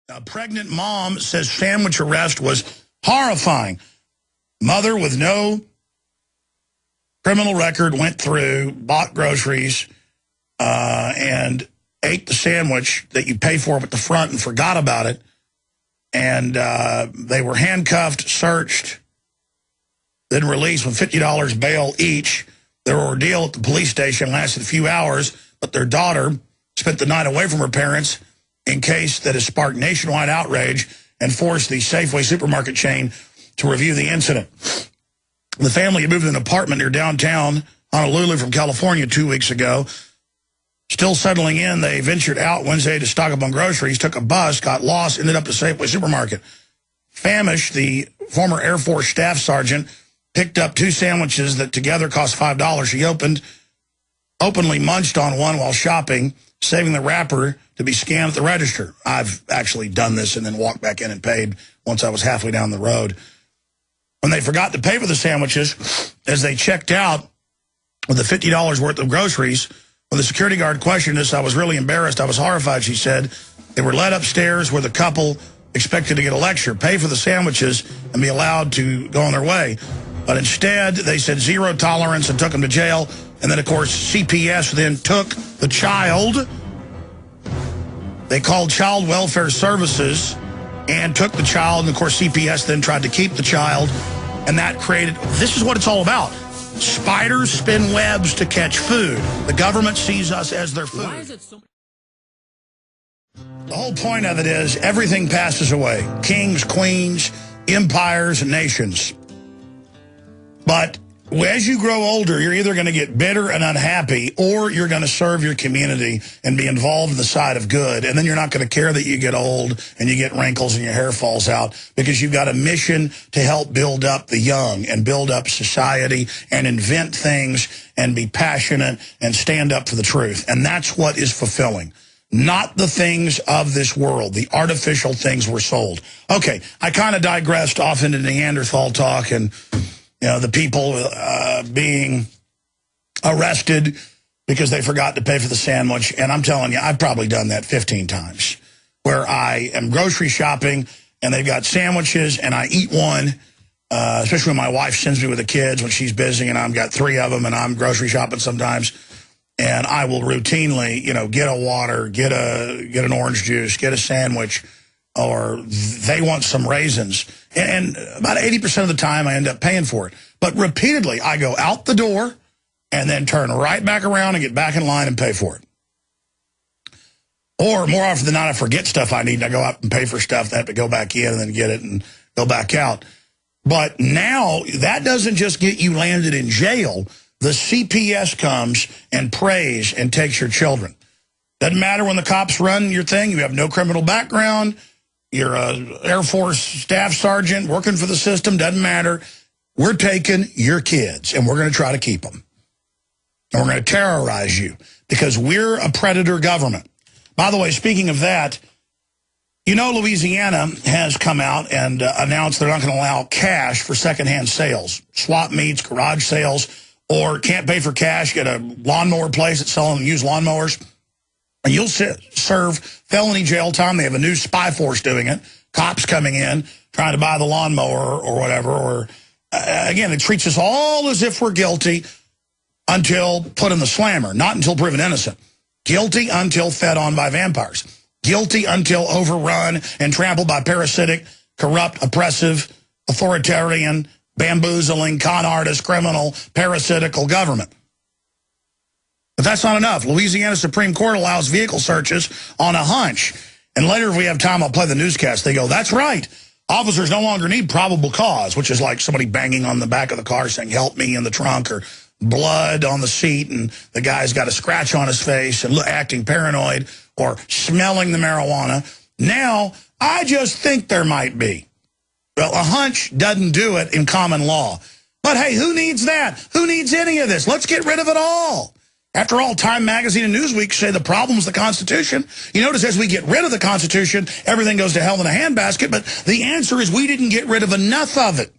A pregnant mom says sandwich arrest was horrifying. Mother with no criminal record went through, bought groceries, and ate the sandwich that you pay for at the front and forgot about it. And they were handcuffed, searched, then released with $50 bail each. Their ordeal at the police station lasted a few hours, but their daughter spent the night away from her parents in case that has sparked nationwide outrage and forced the Safeway supermarket chain to review the incident. The family had moved to an apartment near downtown Honolulu from California 2 weeks ago. Still settling in, they ventured out Wednesday to stock up on groceries, took a bus, got lost, ended up at the Safeway supermarket. Famish, the former Air Force staff sergeant, picked up 2 sandwiches that together cost $5. She openly munched on one while shopping, saving the wrapper to be scanned at the register. I've actually done this and then walked back in and paid once I was halfway down the road. When they forgot to pay for the sandwiches, as they checked out with the $50 worth of groceries, when the security guard questioned us, I was really embarrassed. I was horrified, she said. They were led upstairs where the couple expected to get a lecture, pay for the sandwiches, and be allowed to go on their way. But instead, they said zero tolerance and took them to jail. And then, of course, CPS then took the child. They called Child Welfare Services and took the child. And, of course, CPS then tried to keep the child. And that created, this is what it's all about. Spiders spin webs to catch food. The government sees us as their food. Why is it so? The whole point of it is everything passes away. Kings, queens, empires, and nations. But as you grow older, you're either going to get bitter and unhappy, or you're going to serve your community and be involved in the side of good. And then you're not going to care that you get old and you get wrinkles and your hair falls out, because you've got a mission to help build up the young and build up society and invent things and be passionate and stand up for the truth. And that's what is fulfilling. Not the things of this world, the artificial things we're sold. Okay, I kind of digressed off into Neanderthal talk and, you know, the people being arrested because they forgot to pay for the sandwich. And I'm telling you, I've probably done that 15 times, where I am grocery shopping and they've got sandwiches and I eat one, especially when my wife sends me with the kids when she's busy and I've got 3 of them and I'm grocery shopping sometimes. And I will routinely, you know, get a water, get an orange juice, get a sandwich, or they want some raisins. And about 80% of the time I end up paying for it. But repeatedly, I go out the door and then turn right back around and get back in line and pay for it. Or more often than not, I forget stuff I need and I go out and pay for stuff. I have to go back in and then get it and go back out. But now that doesn't just get you landed in jail. The CPS comes and preys and takes your children. Doesn't matter when the cops run your thing. You have no criminal background. You're an Air Force staff sergeant working for the system. Doesn't matter. We're taking your kids, and we're going to try to keep them. And we're going to terrorize you because we're a predator government. By the way, speaking of that, you know Louisiana has come out and announced they're not going to allow cash for secondhand sales, swap meets, garage sales, or can't pay for cash, get a lawnmower place that's selling used lawnmowers. And you'll serve felony jail time. They have a new spy force doing it. Cops coming in, trying to buy the lawnmower or whatever. Or again, it treats us all as if we're guilty until put in the slammer, not until proven innocent. Guilty until fed on by vampires. Guilty until overrun and trampled by parasitic, corrupt, oppressive, authoritarian, bamboozling, con artist, criminal, parasitical government. But that's not enough. Louisiana Supreme Court allows vehicle searches on a hunch. And later, if we have time, I'll play the newscast. They go, that's right. Officers no longer need probable cause, which is like somebody banging on the back of the car saying, help me in the trunk, or blood on the seat, and the guy's got a scratch on his face and acting paranoid, or smelling the marijuana. Now, I just think there might be. Well, a hunch doesn't do it in common law. But hey, who needs that? Who needs any of this? Let's get rid of it all. After all, Time Magazine and Newsweek say the problem is the Constitution. You notice as we get rid of the Constitution, everything goes to hell in a handbasket, but the answer is we didn't get rid of enough of it.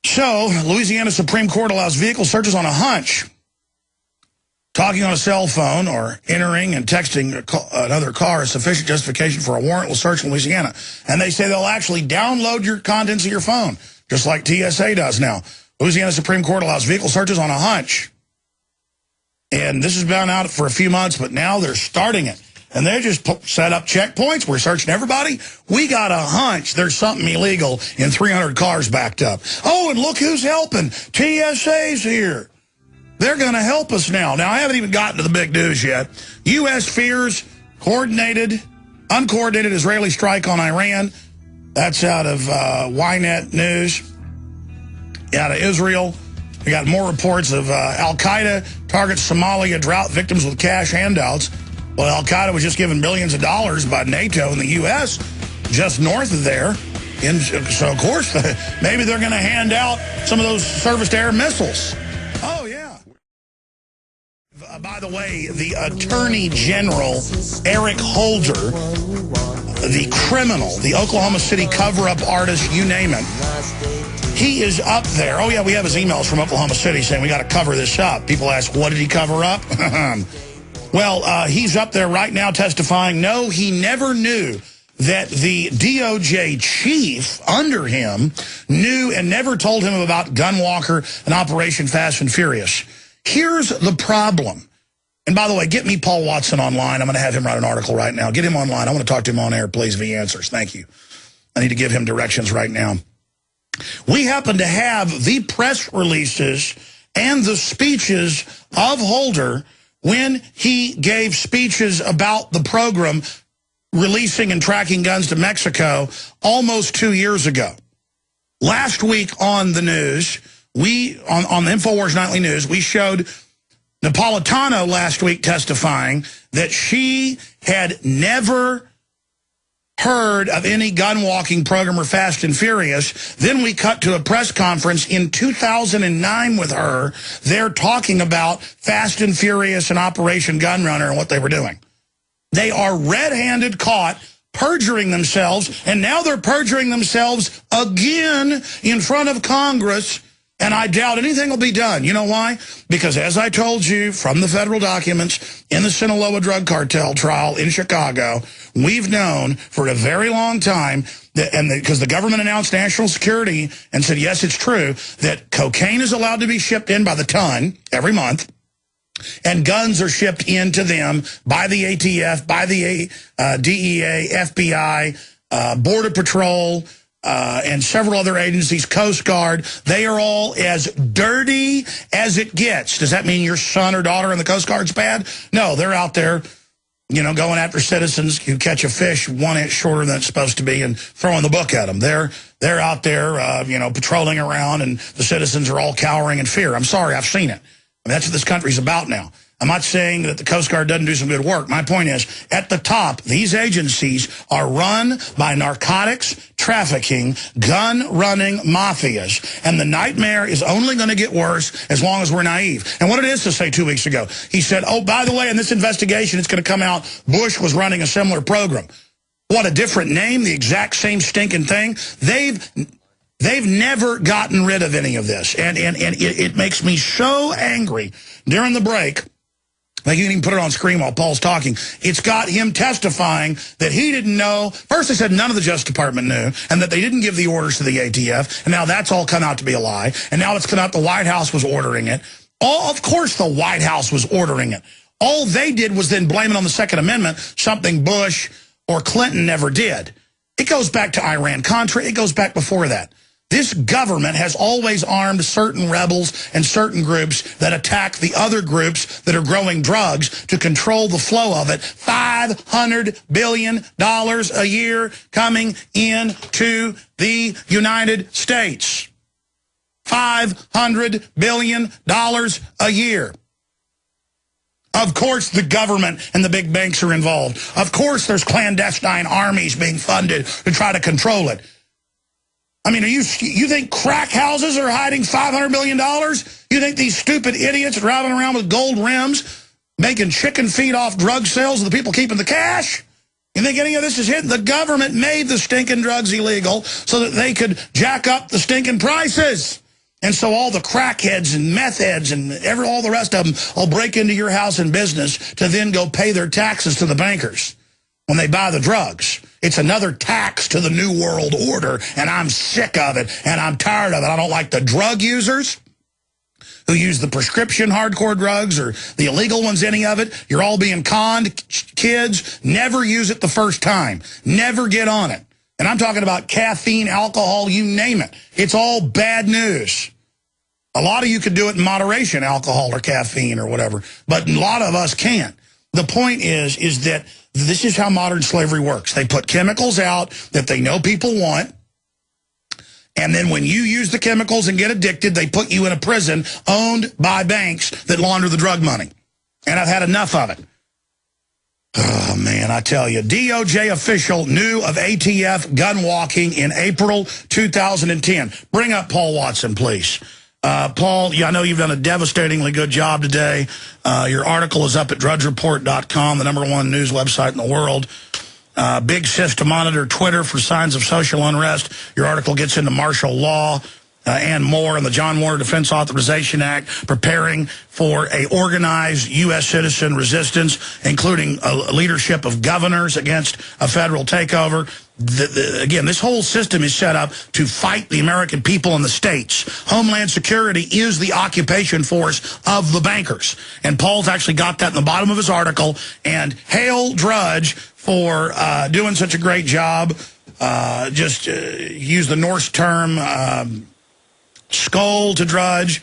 So, Louisiana Supreme Court allows vehicle searches on a hunch. Talking on a cell phone or entering and texting another car is sufficient justification for a warrantless search in Louisiana. And they say they'll actually download your contents of your phone, just like TSA does now. Louisiana Supreme Court allows vehicle searches on a hunch. And this has been out for a few months, but now they're starting it. And they just set up checkpoints. We're searching everybody. We got a hunch there's something illegal in 300 cars backed up. Oh, and look who's helping. TSA's here. They're going to help us now. Now, I haven't even gotten to the big news yet. U.S. fears uncoordinated Israeli strike on Iran. That's out of Ynet News, out of Israel. We got more reports of Al-Qaeda targets Somalia drought victims with cash handouts. Well, Al-Qaeda was just given billions of dollars by NATO and the U.S. just north of there. And so, of course, maybe they're going to hand out some of those surface-to-air missiles. Oh, yeah. By the way, the Attorney General, Eric Holder, the criminal, the Oklahoma City cover-up artist, you name it, he is up there. Oh, yeah, we have his emails from Oklahoma City saying we got to cover this up. People ask, what did he cover up? Well, he's up there right now testifying. No, he never knew that the DOJ chief under him knew and never told him about Gunwalker and Operation Fast and Furious. Here's the problem. And by the way, get me Paul Watson online. I'm going to have him write an article right now. Get him online. I want to talk to him on air, please, if he answers. Thank you. I need to give him directions right now. We happen to have the press releases and the speeches of Holder when he gave speeches about the program releasing and tracking guns to Mexico almost 2 years ago. Last week on the news, on the InfoWars Nightly News, we showed Napolitano last week testifying that she had never heard of any gun walking program or Fast and Furious. Then we cut to a press conference in 2009 with her. They're talking about Fast and Furious and Operation Gunrunner and what they were doing. They are red-handed caught perjuring themselves, and now they're perjuring themselves again in front of Congress. And I doubt anything will be done. You know why? Because as I told you from the federal documents in the Sinaloa drug cartel trial in Chicago, we've known for a very long time that, because the government announced national security and said, yes, it's true, that cocaine is allowed to be shipped in by the ton every month, and guns are shipped in to them by the ATF, by the DEA, FBI, Border Patrol, and several other agencies, Coast Guard. They are all as dirty as it gets. Does that mean your son or daughter in the Coast Guard's bad? No, they're out there, you know, going after citizens who catch a fish 1 inch shorter than it's supposed to be and throwing the book at them. They're out there, you know, patrolling around, and the citizens are all cowering in fear. I'm sorry, I've seen it. I mean, that's what this country's about now. I'm not saying that the Coast Guard doesn't do some good work. My point is, at the top, these agencies are run by narcotics, trafficking, gun-running mafias. And the nightmare is only going to get worse as long as we're naive. And what it is to say 2 weeks ago, he said, oh, by the way, in this investigation, it's going to come out Bush was running a similar program. What a different name, the exact same stinking thing. They've never gotten rid of any of this. And it makes me so angry during the break. Like, you can even put it on screen while Paul's talking. It's got him testifying that he didn't know. First, they said none of the Justice Department knew, and that they didn't give the orders to the ATF. And now that's all come out to be a lie. And now it's come out the White House was ordering it. Of course the White House was ordering it. All they did was then blame it on the Second Amendment, something Bush or Clinton never did. It goes back to Iran-Contra. It goes back before that. This government has always armed certain rebels and certain groups that attack the other groups that are growing drugs to control the flow of it. $500 billion a year coming into the United States. $500 billion a year. Of course the government and the big banks are involved. Of course there's clandestine armies being funded to try to control it. I mean, you think crack houses are hiding $500 million? You think these stupid idiots are driving around with gold rims, making chicken feed off drug sales of the people keeping the cash? You think any of this is hidden? The government made the stinking drugs illegal so that they could jack up the stinking prices. And so all the crackheads and meth heads and all the rest of them will break into your house and business to then go pay their taxes to the bankers when they buy the drugs. It's another tax to the New World Order, and I'm sick of it, and I'm tired of it. I don't like the drug users who use the prescription hardcore drugs or the illegal ones, any of it. You're all being conned. Kids, never use it the first time. Never get on it. And I'm talking about caffeine, alcohol, you name it. It's all bad news. A lot of you could do it in moderation, alcohol or caffeine or whatever, but a lot of us can't. The point is that this is how modern slavery works. They put chemicals out that they know people want, and then when you use the chemicals and get addicted, they put you in a prison owned by banks that launder the drug money. And I've had enough of it. Oh, man, I tell you. DOJ official knew of ATF gun walking in April 2010. Bring up Paul Watson, please. Paul, yeah, I know you've done a devastatingly good job today. Your article is up at drudgereport.com, the #1 news website in the world. Big sis to monitor Twitter for signs of social unrest. Your article gets into martial law and more on the John Warner Defense Authorization Act, preparing for a organized U.S. citizen resistance, including a leadership of governors against a federal takeover. Again, this whole system is set up to fight the American people in the states. Homeland Security is the occupation force of the bankers. And Paul's actually got that in the bottom of his article. And hail Drudge for doing such a great job. Use the Norse term skull to Drudge.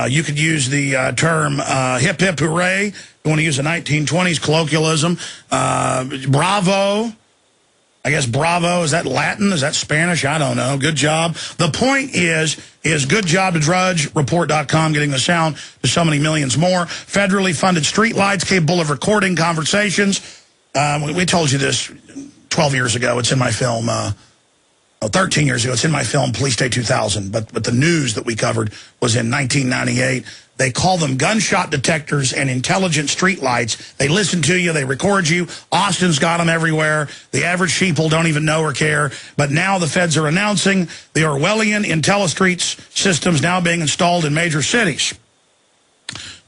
You could use the term hip hip hooray. You want to use a 1920s colloquialism. Bravo. I guess bravo, is that Latin? Is that Spanish? I don't know. Good job. The point is good job to drudgereport.com getting the sound to so many millions more. Federally funded streetlights capable of recording conversations. We told you this 12 years ago. It's in my film, 13 years ago. It's in my film, Police Day 2000. But the news that we covered was in 1998. They call them gunshot detectors and intelligent streetlights. They listen to you. They record you. Austin's got them everywhere. The average sheeple don't even know or care. But now the feds are announcing the Orwellian IntelliStreets systems now being installed in major cities.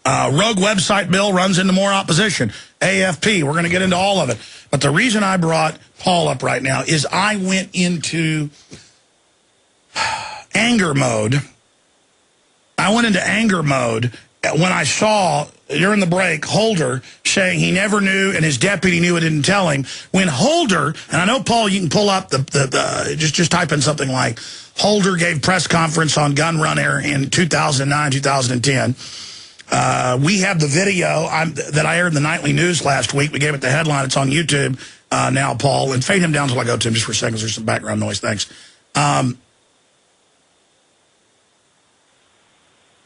Rogue website bill runs into more opposition. AFP, we're going to get into all of it. But the reason I brought Paul up right now is I went into anger mode. I went into anger mode when I saw, during the break, Holder saying he never knew and his deputy knew and didn't tell him. When Holder, and I know, Paul, you can pull up just type in something like Holder gave press conference on gun run air in 2009, 2010. We have the video that I aired in the nightly news last week. We gave it the headline. It's on YouTube now, Paul. And fade him down until I go to him just for a second, because there's some background noise. Thanks.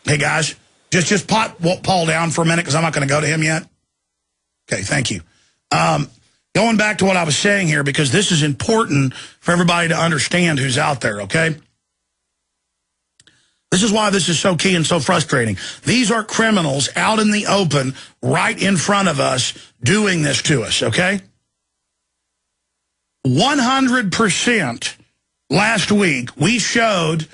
Hey, guys, just pop Paul down for a minute, because I'm not going to go to him yet. Okay, thank you. Going back to what I was saying here, because this is important for everybody to understand who's out there, okay? This is why this is so key and so frustrating. These are criminals out in the open, right in front of us, doing this to us, okay? 100% last week, we showed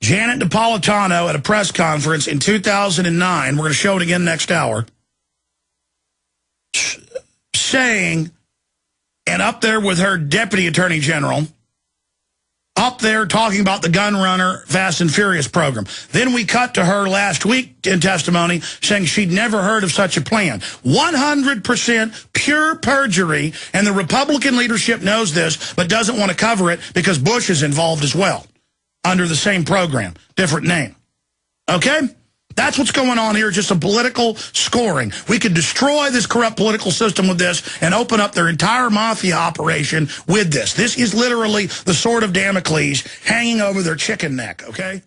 Janet Napolitano at a press conference in 2009, we're going to show it again next hour, saying, and up there with her deputy attorney general, up there talking about the gun runner Fast and Furious program. Then we cut to her last week in testimony saying she'd never heard of such a plan. 100% pure perjury, and the Republican leadership knows this but doesn't want to cover it because Bush is involved as well under the same program, different name. Okay? That's what's going on here, just a political scoring. We could destroy this corrupt political system with this and open up their entire mafia operation with this. This is literally the sword of Damocles hanging over their chicken neck, okay?